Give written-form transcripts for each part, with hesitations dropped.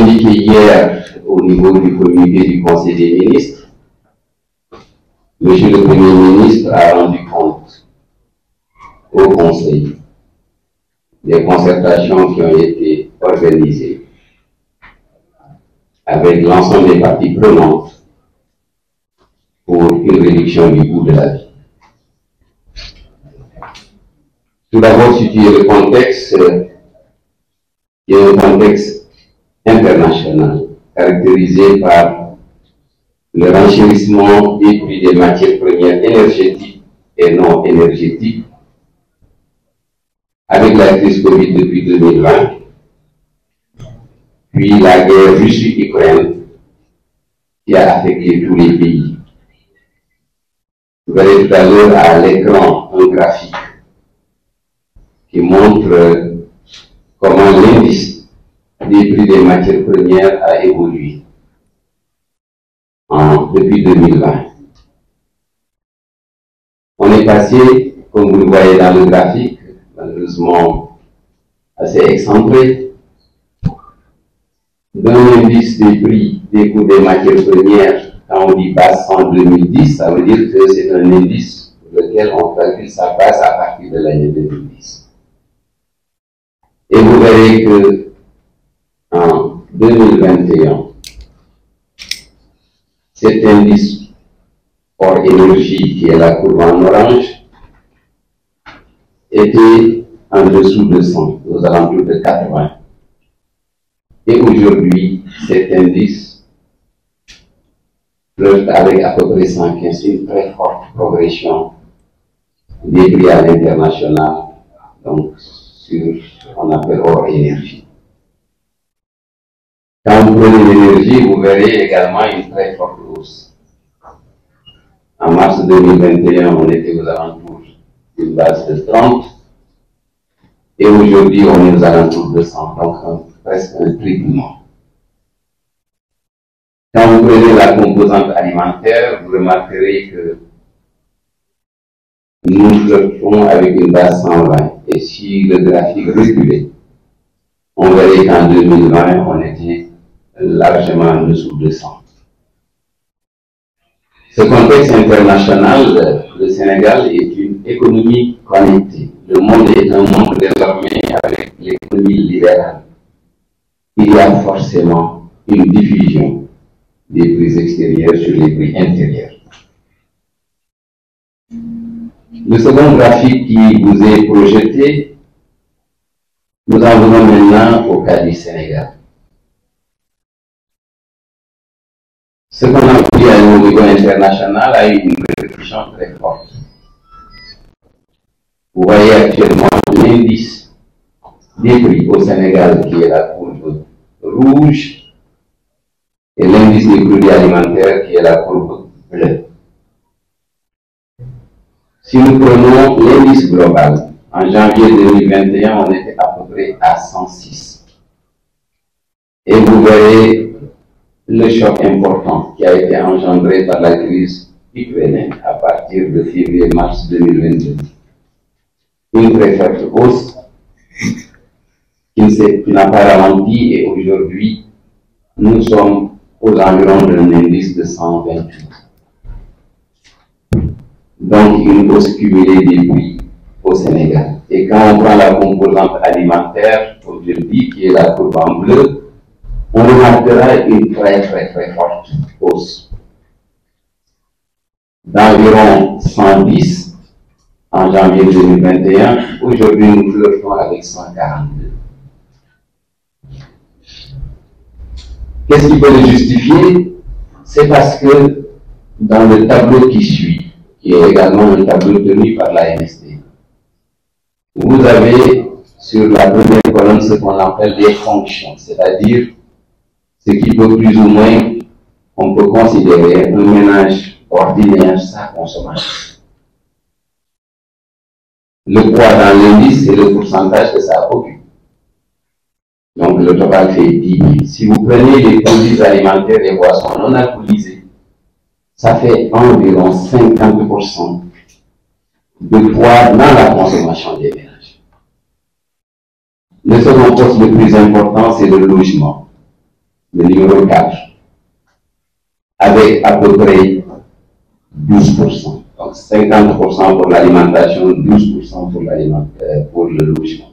communiqué hier au niveau du communiqué du Conseil des ministres, Monsieur le Premier ministre a rendu compte au Conseil des concertations qui ont été organisées avec l'ensemble des parties prenantes pour une réduction du coût de la vie. Tout d'abord, situer le contexte, qui est un contexte international, caractérisé par le renchérissement des prix des matières premières énergétiques et non énergétiques, avec la crise Covid depuis 2020, puis la guerre Russie-Ukraine qui a affecté tous les pays. Vous verrez tout à l'heure à l'écran un graphique qui montre comment l'indice des prix des matières premières a évolué depuis 2020. On est passé, comme vous le voyez dans le graphique, malheureusement assez excentré, d'un indice des prix des coûts des matières premières, quand on dit basse en 2010, ça veut dire que c'est un indice pour lequel on calcule sa base à partir de l'année 2010. Et vous verrez que en 2021, cet indice hors énergie, qui est la courbe en orange, était en dessous de 100, aux alentours de 80. Et aujourd'hui, cet indice flirte avec à peu près 115, une très forte progression des prix à l'international, donc sur ce qu'on appelle hors énergie. Quand vous prenez l'énergie, vous verrez également une très forte hausse. En mars 2021, on était aux alentours d'une base de 30, et aujourd'hui, on est aux alentours de 100, donc presque un triplement. Quand vous prenez la composante alimentaire, vous remarquerez que nous flirtons avec une base 120. Et si le graphique reculait, on verrait qu'en 2020, on était largement en dessous de 100. Ce contexte international, le Sénégal est une économie connectée. Le monde est un monde désormais avec l'économie libérale. Il y a forcément une diffusion des prix extérieurs sur les prix intérieurs. Le second graphique qui vous est projeté, nous en venons maintenant au cas du Sénégal. Ce qu'on a vu au niveau international a eu une répercussion très forte. Vous voyez actuellement l'indice des prix au Sénégal qui est la courbe rouge et l'indice des produits alimentaires qui est la courbe bleue. Si nous prenons l'indice global, en janvier 2021, on était à peu près à 106. Et vous verrez le choc important qui a été engendré par la crise ukrainienne à partir de février-mars 2022. Une très forte hausse qui n'a pas ralenti et aujourd'hui, nous sommes aux environs d'un indice de 128. Donc, une hausse cumulée des prix au Sénégal. Et quand on prend la composante alimentaire, comme je le dis, qui est la courbe en bleu, on remarquera une très forte hausse d'environ 110 en janvier 2021. Aujourd'hui, nous flirtons avec 142. Qu'est-ce qui peut le justifier? C'est parce que dans le tableau qui suit, qui est également un tableau tenu par la MST, vous avez sur la première colonne ce qu'on appelle des fonctions, c'est-à-dire ce qui peut plus ou moins, on peut considérer un ménage ordinaire, sa consommation. Le poids dans l'indice, c'est le pourcentage que ça occupe. Donc le total fait 10 000. Si vous prenez les produits alimentaires et boissons non alcoolisés, ça fait environ 50% de poids dans la consommation des ménages. Le second poste le plus important, c'est le logement. le numéro 4, avec à peu près 12%. Donc 50% pour l'alimentation, 12% pour le logement.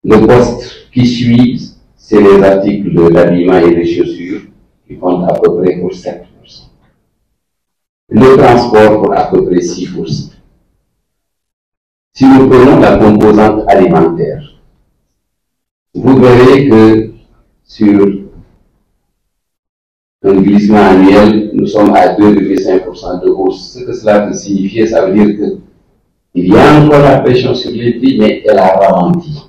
Le poste qui suit, c'est les articles de l'habillement et des chaussures qui comptent à peu près pour 7%. Le transport pour à peu près 6%. Si nous prenons la composante alimentaire, vous verrez que sur un glissement annuel, nous sommes à 2,5% de hausse. Ce que cela veut signifier, ça veut dire qu'il y a encore la pression sur les prix, mais elle a ralenti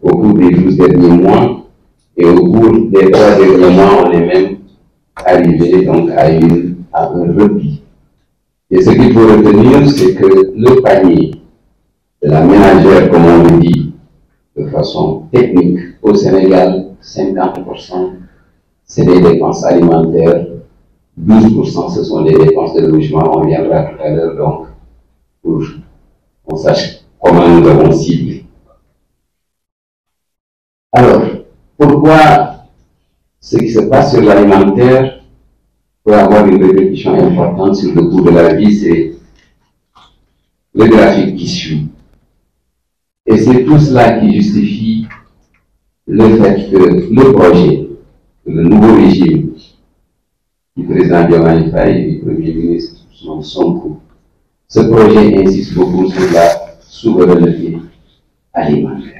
au cours des 12 derniers mois, et au cours des 3 derniers mois, on est même arrivé donc à un repli. Et ce qu'il faut retenir, c'est que le panier de la ménagère, comme on le dit de façon technique, au Sénégal, 50%, c'est des dépenses alimentaires, 12% ce sont des dépenses de logement, on viendra tout à l'heure donc pour qu'on sache comment nous avons ciblé. Alors, pourquoi ce qui se passe sur l'alimentaire peut avoir une répercussion importante sur le coût de la vie, c'est le graphique qui suit. Et c'est tout cela qui justifie le fait que le projet, le nouveau régime du président Diomaye Faye et du Premier ministre Sonko, ce projet insiste beaucoup sur la souveraineté alimentaire.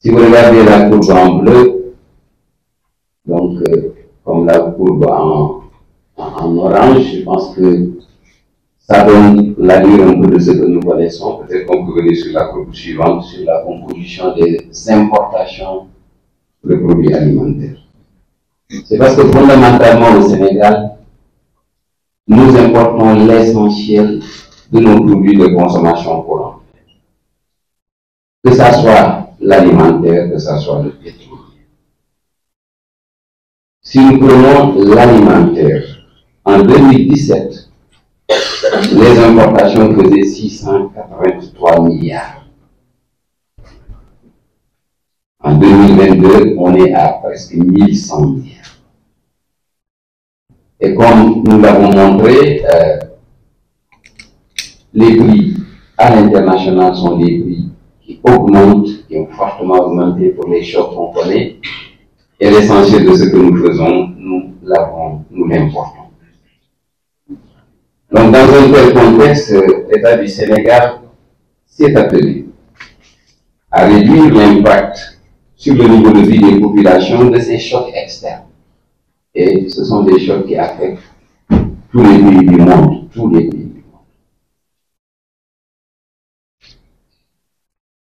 Si vous regardez la courbe en bleu, donc comme la courbe en orange, je pense que ça donne l'allure un peu de ce que nous connaissons. Peut-être qu'on peut venir sur la courbe suivante, sur la composition des importations de produits alimentaires. C'est parce que fondamentalement au Sénégal, nous importons l'essentiel de nos produits de consommation courante. Que ce soit l'alimentaire, que ce soit le pétrole. Si nous prenons l'alimentaire, en 2017, les importations faisaient 683 milliards. En 2022, on est à presque 1100 milliards. Et comme nous l'avons montré, les prix à l'international sont des prix qui augmentent, qui ont fortement augmenté pour les chocs qu'on connaît. Et l'essentiel de ce que nous faisons, nous l'importons. Donc, dans un tel contexte, l'État du Sénégal s'est attelé à réduire l'impact sur le niveau de vie des populations de ces chocs externes. Et ce sont des chocs qui affectent tous les pays du monde, tous les pays du monde.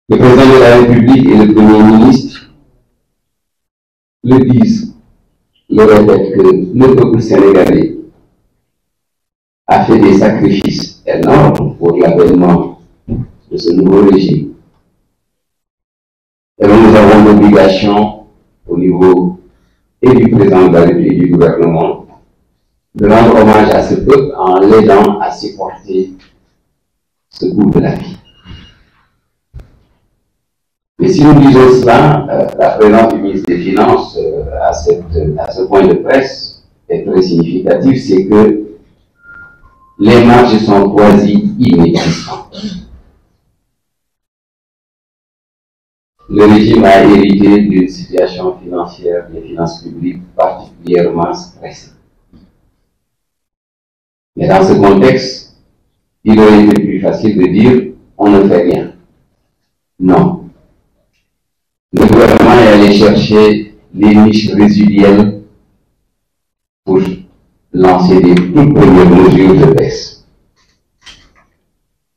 Le président de la République et le Premier ministre le disent, le répètent, que le peuple sénégalais a fait des sacrifices énormes pour l'avènement de ce nouveau régime. Et nous avons l'obligation, au niveau et du président de la République et du gouvernement, de rendre hommage à ce peuple en l'aidant à supporter ce coût de la vie. Mais si nous disons cela, la présence du ministre des Finances à ce point de presse est très significative, c'est que les marges sont quasi inexistantes. Le régime a hérité d'une situation financière des finances publiques particulièrement stressée. Mais dans ce contexte, il aurait été plus facile de dire on ne fait rien. Non. Le gouvernement est allé chercher les niches résiduelles pour lancer des toutes premières mesures de baisse.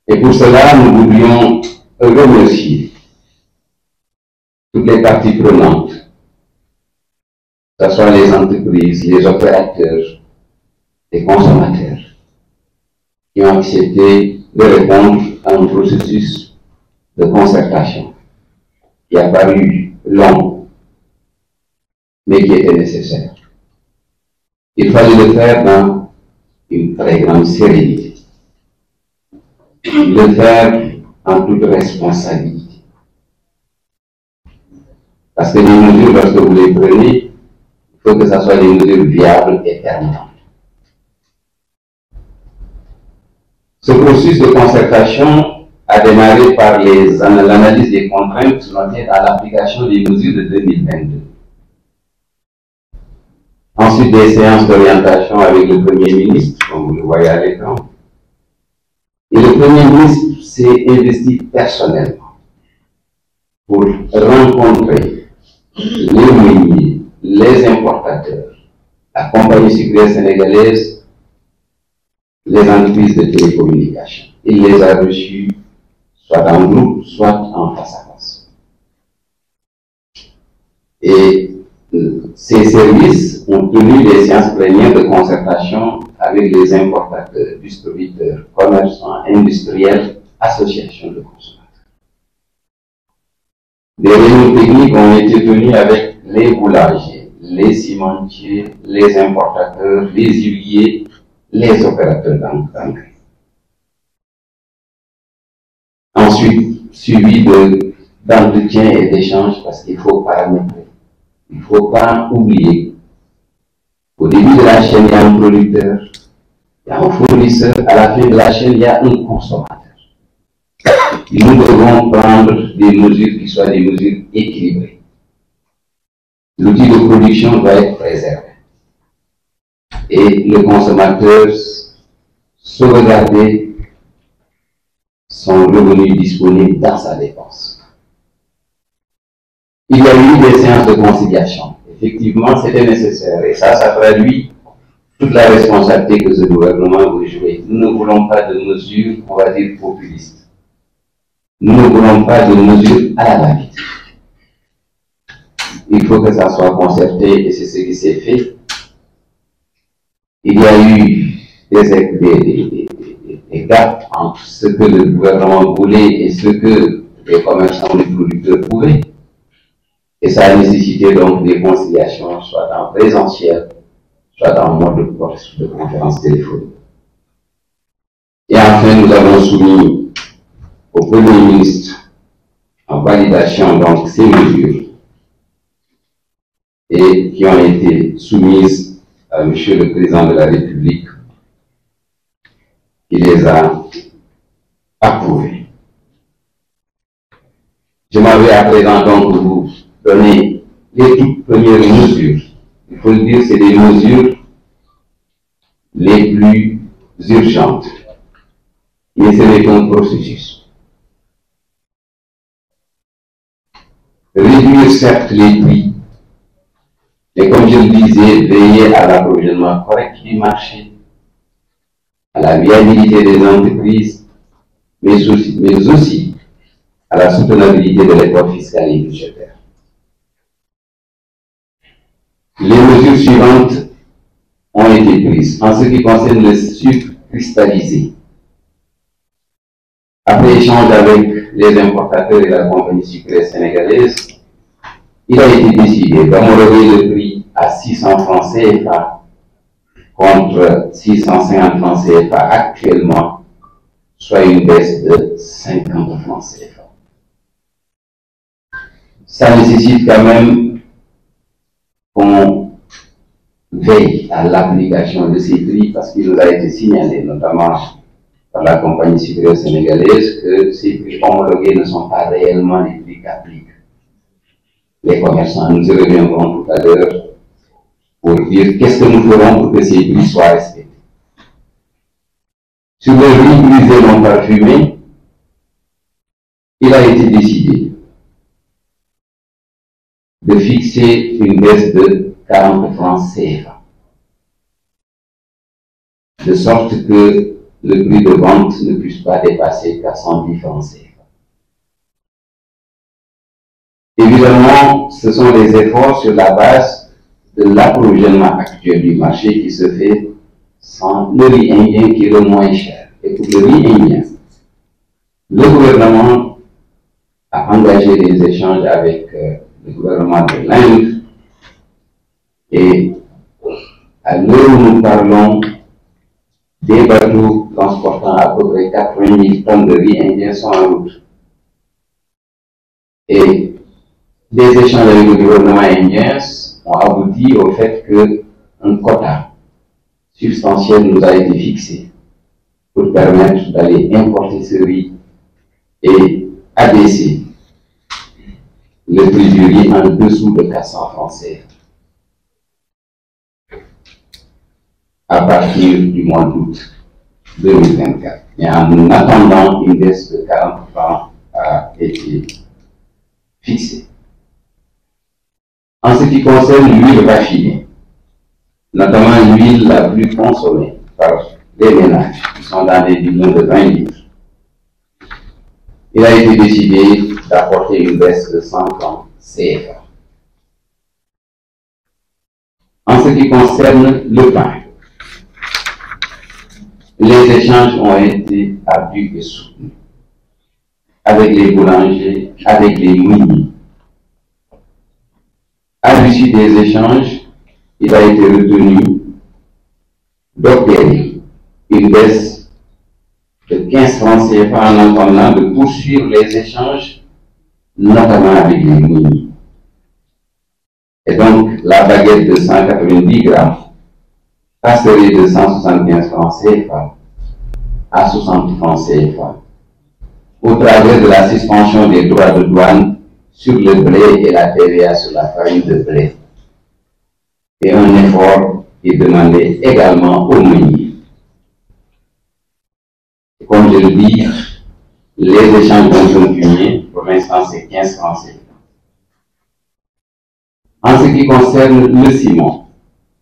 Et pour cela, nous voudrions remercier toutes les parties prenantes, que ce soit les entreprises, les opérateurs, les consommateurs, qui ont accepté de répondre à un processus de concertation qui a paru long, mais qui était nécessaire. Il fallait le faire dans une très grande sérénité, le faire en toute responsabilité. Parce que les mesures, lorsque vous les prenez, il faut que ce soit des mesures viables et permanentes. Ce processus de concertation a démarré par l'analyse des contraintes notées à l'application des mesures de 2022. Ensuite, des séances d'orientation avec le Premier ministre, comme vous le voyez à l'écran. Et le Premier ministre s'est investi personnellement pour rencontrer les meuniers, les importateurs, la compagnie sucrière sénégalaise, les entreprises de télécommunications. Il les a reçus soit en groupe, soit en face à face. Et ces services ont tenu des séances plénières de concertation avec les importateurs, distributeurs, commerçants, industriels, associations de consommateurs. Des réunions techniques ont été tenues avec les boulangers, les cimentiers, les importateurs, les huiliers, les opérateurs d'engrais. Ensuite, suivi d'entretiens et d'échanges parce qu'il faut paramétrer. Il ne faut pas oublier qu'au début de la chaîne, il y a un producteur, il y a un fournisseur, à la fin de la chaîne, il y a un consommateur. Et nous devons prendre des mesures qui soient des mesures équilibrées. L'outil de production doit être préservé. Et le consommateur sauvegarder son revenu disponible dans sa dépense. Il y a eu des séances de conciliation. Effectivement, c'était nécessaire. Et ça traduit toute la responsabilité que ce gouvernement veut jouer. Nous ne voulons pas de mesures, on va dire, populistes. Nous ne voulons pas de mesures à la va-vite. Il faut que ça soit concerté et c'est ce qui s'est fait. Il y a eu des gaps entre ce que le gouvernement voulait et ce que les commerçants ou les producteurs pouvaient. Et ça a nécessité donc des conciliations, soit en présentiel, soit en mode de conférence téléphonique. Et enfin, nous avons soumis au Premier ministre en validation donc ces mesures et qui ont été soumises à M. le Président de la République, qui les a approuvées. Je m'en vais à présent donc vous donner les toutes premières mesures. Il faut le dire, c'est des mesures les plus urgentes. Mais ce n'est qu'un processus. Réduire certes les prix, mais comme je le disais, veiller à l'approvisionnement correct du marché, à la viabilité des entreprises, mais aussi à la soutenabilité de l'effort fiscal et budgétaire. Les mesures suivantes ont été prises en ce qui concerne le sucre cristallisé. Après échange avec les importateurs et la compagnie sucrière sénégalaise, il a été décidé d'homologuer le prix à 600 francs CFA contre 650 francs CFA actuellement, soit une baisse de 50 francs CFA. Ça nécessite quand même qu'on veille à l'application de ces prix parce qu'il nous a été signalé, notamment par la compagnie sucrière sénégalaise, que ces prix homologués ne sont pas réellement les prix qu'appliquent les commerçants. Nous y reviendrons tout à l'heure pour dire qu'est-ce que nous ferons pour que ces prix soient respectés. Sur le riz grisé non parfumé, il a été décidé de fixer une baisse de 40 francs CFA, de sorte que le prix de vente ne puisse pas dépasser 410 francs CFA. Évidemment, ce sont des efforts sur la base de l'approvisionnement actuel du marché qui se fait sans le riz indien qui est le moins cher. Et pour le riz indien, le gouvernement a engagé des échanges avec le gouvernement de l'Inde et à l'heure où nous parlons, des bateaux transportant à peu près 80 000 tonnes de riz indien sont en route. Et des échanges avec le gouvernement indien ont abouti au fait qu'un quota substantiel nous a été fixé pour permettre d'aller importer ce riz et abaisser le prix du riz en dessous de 400 francs CFA à partir du mois d'août 2024. Et en attendant, une baisse de 40 francs a été fixée. En ce qui concerne l'huile raffinée, notamment l'huile la plus consommée par les ménages, qui sont dans des bidons de 20 litres, il a été décidé d'apporter une baisse de 100 francs CFA. En ce qui concerne le pain, les échanges ont été ardus et soutenus avec les boulangers, avec les meuniers. À l'issue des échanges, il a été retenu d'obtenir une baisse de 15 francs CFA en attendant de poursuivre les échanges, notamment avec les meuniers. Et donc, la baguette de 190 grammes passerait de 175 francs CFA à 60 francs CFA au travers de la suspension des droits de douane sur le blé et la TVA sur la farine de blé. Et un effort est demandé également aux meuniers. Comme je le dis, les échanges vont continuer. Pour l'instant, c'est 15 francs CFA. En ce qui concerne le ciment,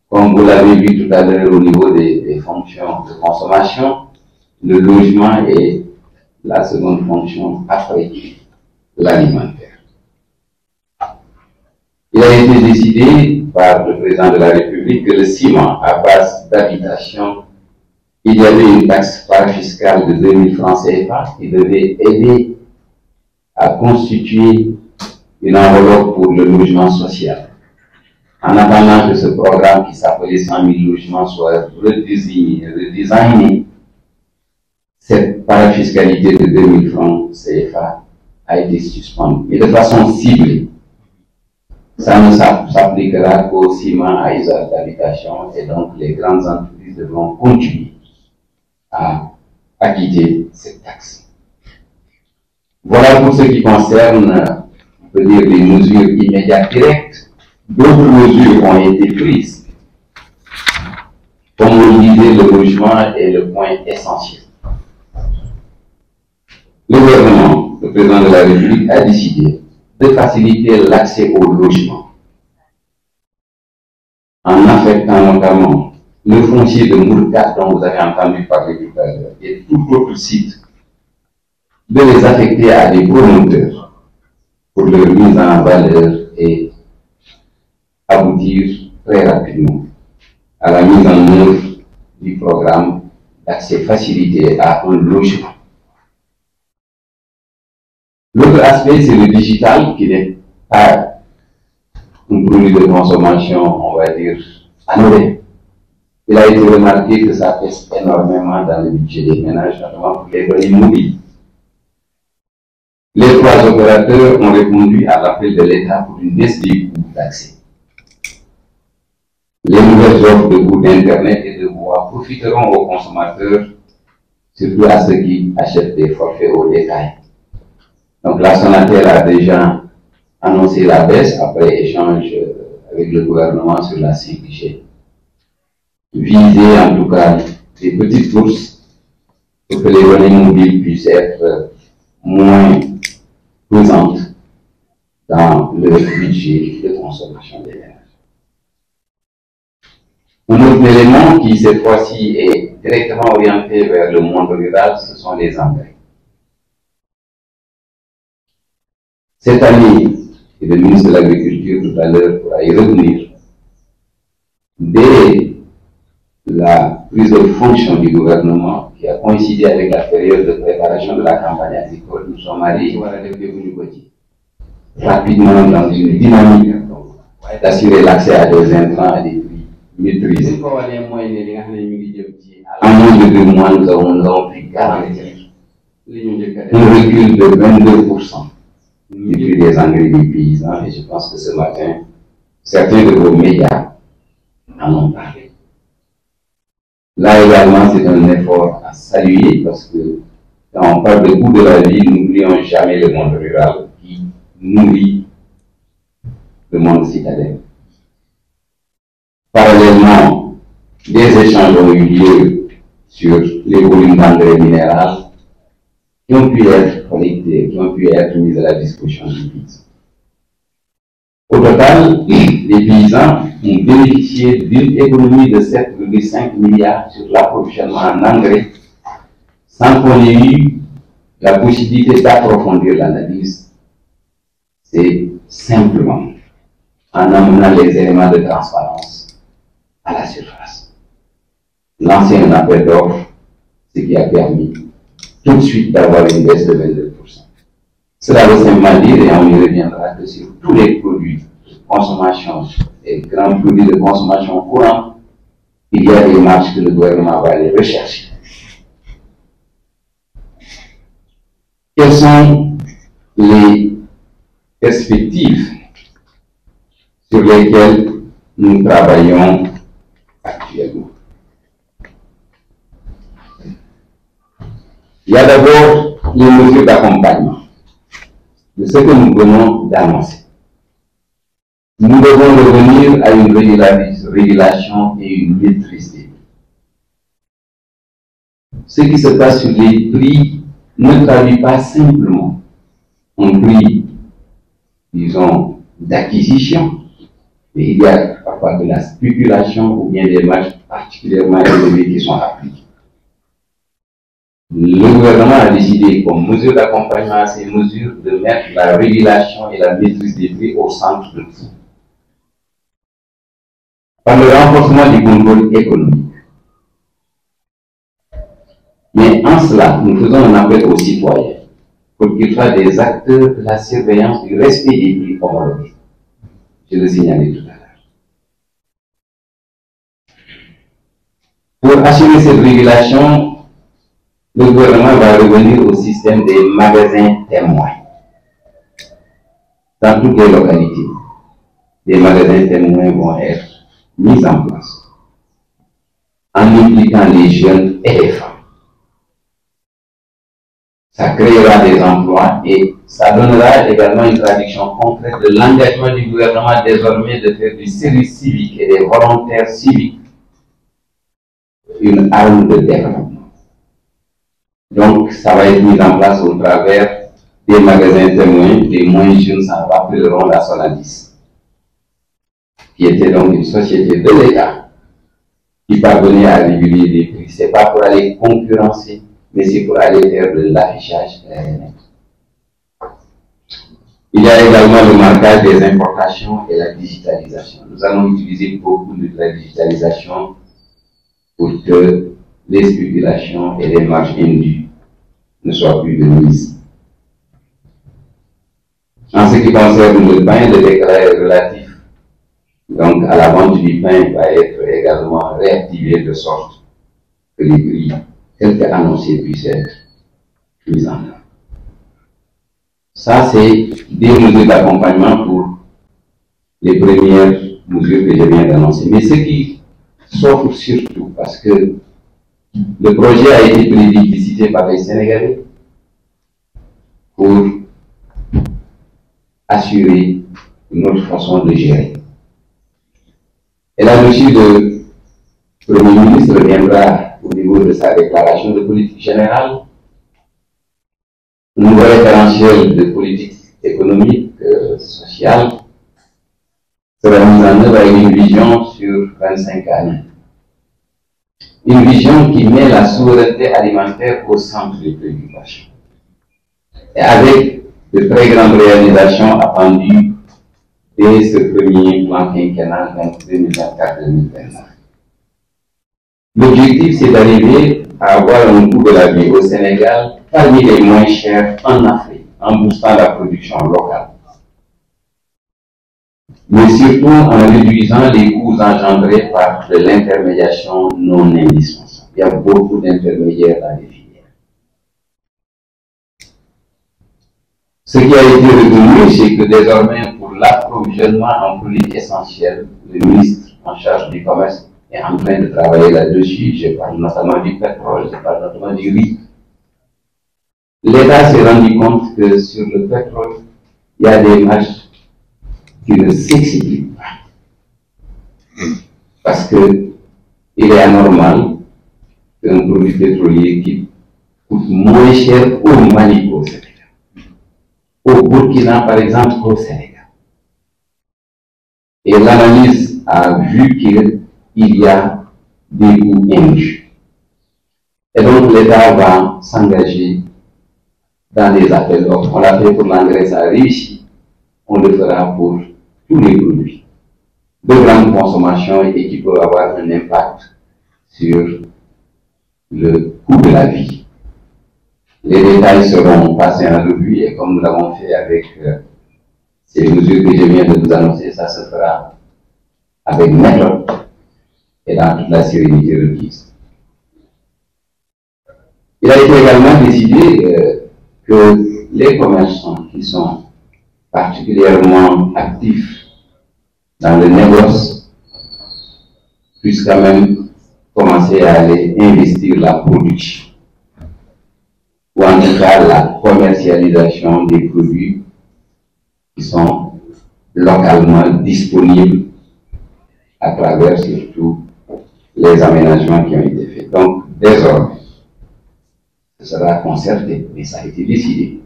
comme vous l'avez vu tout à l'heure au niveau des fonctions de consommation, le logement est la seconde fonction après l'alimentaire. Il a été décidé par le président de la République que le ciment à base d'habitation, il y avait une taxe parafiscale de 2000 francs CFA qui devait aider à constituer une enveloppe pour le logement social. En attendant que ce programme qui s'appelait 100 000 logements soit redesigné, cette parafiscalité de 2000 francs CFA a été suspendue. Et de façon ciblée, ça ne s'appliquera qu'au ciment à usage d'habitation et donc les grandes entreprises devront continuer à acquitter cette taxe. Voilà pour ce qui concerne, on peut dire, les mesures immédiates directes. D'autres mesures ont été prises. Comme vous le disiez, le logement est le point essentiel. Le gouvernement, le président de la République, a décidé de faciliter l'accès au logement en affectant notamment le foncier de Mourkat dont vous avez entendu parler tout à l'heure et tout autre site, de les affecter à des promoteurs pour leur mise en valeur et aboutir très rapidement à la mise en œuvre du programme d'accès facilité à un logement. L'autre aspect, c'est le digital, qui n'est pas un produit de consommation, on va dire, anodin. Il a été remarqué que ça pèse énormément dans le budget des ménages, notamment pour les données mobiles. Les trois opérateurs ont répondu à l'appel de l'État pour une baisse des coûts d'accès. Les nouvelles offres de coûts d'Internet et de voix profiteront aux consommateurs, surtout à ceux qui achètent des forfaits au détail. Donc la Sonatel a déjà annoncé la baisse après échange avec le gouvernement sur la 5G. Viser en tout cas des petites bourses pour que les données mobiles puissent être moins présentes dans le budget de consommation des ménages. Un autre élément qui cette fois-ci est directement orienté vers le monde rural, ce sont les engrais. Cette année, et le ministre de l'Agriculture tout à l'heure pourra y revenir, dès la prise de fonction du gouvernement qui a coïncidé avec la période de préparation de la campagne agricole, nous sommes allés rapidement dans une dynamique d'assurer l'accès à des intrants à des prix maîtrisés. En moins de 2 mois, nous avons pu garantir un recul de 22% du prix des engrais des paysans, et je pense que ce matin, certains de vos médias en ont parlé. Là également, c'est un effort à saluer parce que quand on parle de coût de la vie, n'oublions jamais le monde rural qui nourrit le monde citadin. Parallèlement, des échanges ont eu lieu sur les volumes d'engrais minéral qui ont pu être collectés, qui ont pu être mis à la disposition des paysans. Au total, les paysans ont bénéficié d'une économie de 7,5 milliards sur l'approvisionnement en engrais, sans qu'on ait eu la possibilité d'approfondir l'analyse. C'est simplement en amenant les éléments de transparence à la surface. Lancer un appel d'offres, ce qui a permis tout de suite d'avoir une baisse de 22%. Cela veut simplement dire, et on y reviendra, que sur tous les produits de consommation, les grands produits de consommation courante, il y a des marges que le gouvernement va aller rechercher. Quelles sont les perspectives sur lesquelles nous travaillons actuellement? Il y a d'abord les mesures d'accompagnement de ce que nous venons d'annoncer. Nous devons revenir à une régulation et une maîtrise des prix. Ce qui se passe sur les prix ne traduit pas simplement un prix, disons, d'acquisition, mais il y a parfois de la spéculation ou bien des marges particulièrement élevées qui sont appliquées. Le gouvernement a décidé, comme mesure d'accompagnement à ces mesures, de mettre la régulation et la maîtrise des prix au centre de tout. Par le renforcement du contrôle économique. Mais en cela, nous faisons un appel aux citoyens pour qu'ils soient des acteurs de la surveillance du respect des prix homologués. Je le signalais tout à l'heure. Pour assurer cette régulation, le gouvernement va revenir au système des magasins témoins. Dans toutes les localités, des magasins témoins vont être mis en place en impliquant les jeunes et les femmes. Ça créera des emplois et ça donnera également une traduction concrète de l'engagement du gouvernement désormais de faire du service civique et des volontaires civiques une arme de développement. Donc, ça va être mis en place au travers des magasins témoins. Les moins jeunes s'en rappelleront la Sonadis, qui était donc une société de l'État qui parvenait à réguler les prix. Ce n'est pas pour aller concurrencer, mais c'est pour aller faire de l'affichage net. Il y a également le marquage des importations et la digitalisation. Nous allons utiliser beaucoup de la digitalisation pour que les spéculations et les marges indues ne soient plus de mise. En ce qui concerne le pain, le décret relatif donc à la vente du pain va être également réactivé de sorte que les prix tels qu'annoncés puissent être mis en œuvre. Ça, c'est des mesures d'accompagnement pour les premières mesures que je viens d'annoncer. Mais ce qui s'offre surtout, parce que le projet a été plébiscité par les Sénégalais pour assurer une autre façon de gérer. Et là-dessus, le Premier ministre reviendra au niveau de sa déclaration de politique générale. Un nouveau référentiel de politique économique, sociale, sera mis en œuvre avec une vision sur 25 années. Une vision qui met la souveraineté alimentaire au centre des préoccupations. Et avec de très grandes réalisations attendues dès ce premier plan quinquennal 2024-2029. L'objectif, c'est d'arriver à avoir un coût de la vie au Sénégal parmi les moins chers en Afrique, en boostant la production locale. Mais surtout en réduisant les coûts engendrés par de l'intermédiation non indispensable. Il y a beaucoup d'intermédiaires dans les filières. Ce qui a été retenu, c'est que désormais, pour l'approvisionnement en produits essentiels, le ministre en charge du commerce est en train de travailler là-dessus. Je parle notamment du pétrole, je parle notamment du riz. L'État s'est rendu compte que sur le pétrole, il y a des marges qui ne s'expliquent pas. Parce que il est anormal qu'un produit pétrolier qui coûte moins cher au Mali qu'au Sénégal, au Burkina par exemple qu'au Sénégal. Et l'analyse a vu qu'il y a des coûts indus. Et donc l'État va s'engager dans les appels d'offres. On l'a fait pour l'engrais, ça a réussi. On le fera pour tous les produits de grande consommation et qui peuvent avoir un impact sur le coût de la vie. Les détails seront passés en revue et comme nous l'avons fait avec ces mesures que je viens de vous annoncer, ça se fera avec méthode et dans toute la sérénité requise. Il a été également décidé que les commerçants qui sont particulièrement actifs dans le négoce puissent quand même commencer à aller investir la production ou en tout cas la commercialisation des produits qui sont localement disponibles à travers surtout les aménagements qui ont été faits. Donc, désormais, ce sera concerté, mais ça a été décidé.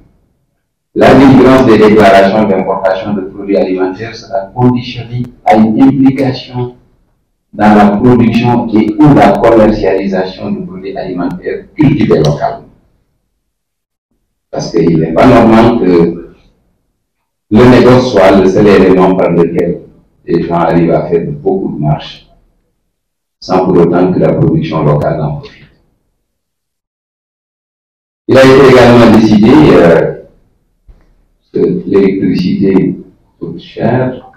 La délivrance des déclarations d'importation de produits alimentaires sera conditionnée à une implication dans la production et ou la commercialisation de produits alimentaires cultivés localement. Parce qu'il n'est pas normal que le négoce soit le seul élément par lequel les gens arrivent à faire beaucoup de marge, sans pour autant que la production locale en profite. Il a été également décidé que l'électricité coûte cher,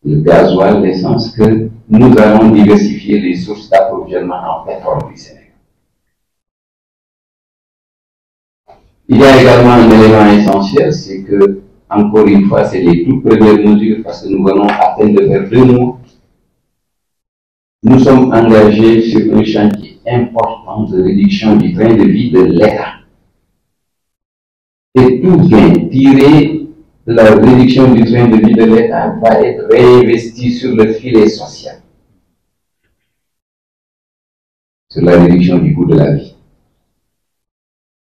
le gasoil, l'essence, que nous allons diversifier les sources d'approvisionnement en pétrole du Sénégal. Il y a également un élément essentiel, c'est que, encore une fois, c'est les toutes premières mesures, parce que nous venons à peine de faire 2 mois. Nous sommes engagés sur un chantier important de réduction du train de vie de l'État. Et tout gain tiré de la réduction du train de vie de l'État va être réinvesti sur le filet social, sur la réduction du coût de la vie.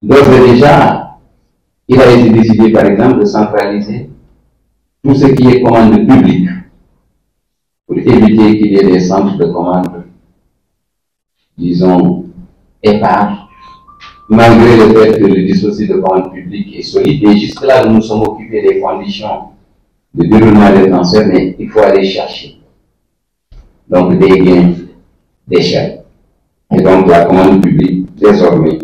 D'ores et déjà, il a été décidé, par exemple, de centraliser tout ce qui est commande publique pour éviter qu'il y ait des centres de commande, disons, épars, malgré le fait que le dispositif de commande publique est solide. Et jusque-là, nous nous sommes occupés des conditions de déroulement des transferts, mais il faut aller chercher. Donc, des gains d'échelle. Et donc, la commande publique, désormais,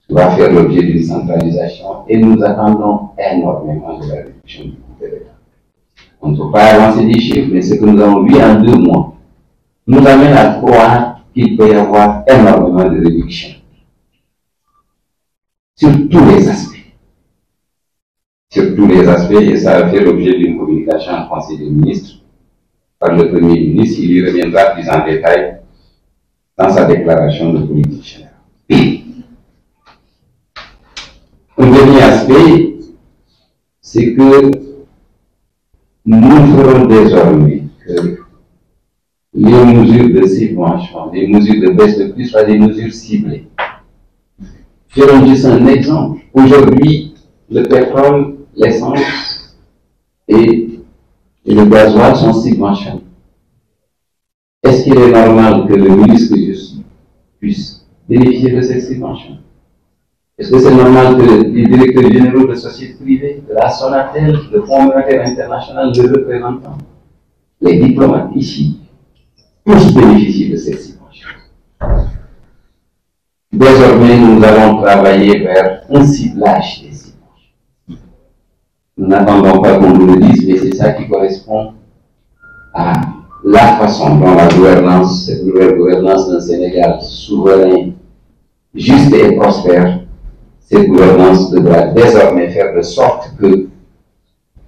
va faire l'objet d'une centralisation et nous attendons énormément de la réduction du coût de l'État. On ne peut pas avancer des chiffres, mais ce que nous avons vu en 2 mois nous amène à croire qu'il peut y avoir énormément de réduction sur tous les aspects. Sur tous les aspects, et ça a fait l'objet d'une communication en Conseil des ministres par le Premier ministre. Il y reviendra plus en détail dans sa déclaration de politique générale. Un dernier aspect, c'est que nous ferons désormais que les mesures de subvention, les mesures de baisse de prix soient des mesures ciblées. Je donne juste un exemple. Aujourd'hui, le pétrole, l'essence et le gasoil sont subventionnés. Est-ce qu'il est normal que le ministre que je suis puisse bénéficier de cette subvention? Est-ce que c'est normal que les directeurs généraux de sociétés privées, de la Sonatel, de Fonds monétaire international, de représentants, les diplomates ici, tous bénéficient de cette subvention? Désormais, nous allons travailler vers un ciblage des subventions. Nous n'attendons pas qu'on nous le dise, mais c'est ça qui correspond à la façon dont la gouvernance, cette nouvelle gouvernance d'un Sénégal souverain, juste et prospère, cette gouvernance devra désormais faire de sorte que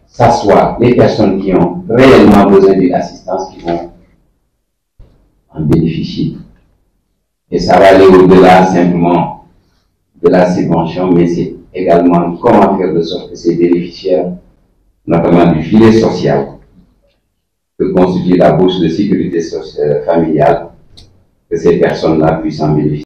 ça soit les personnes qui ont réellement besoin d'une assistance qui vont en bénéficier. Et ça va aller au-delà simplement de la subvention, mais c'est également comment faire de sorte que ces bénéficiaires, notamment du filet social, que constitue la bourse de sécurité familiale, que ces personnes-là puissent en bénéficier.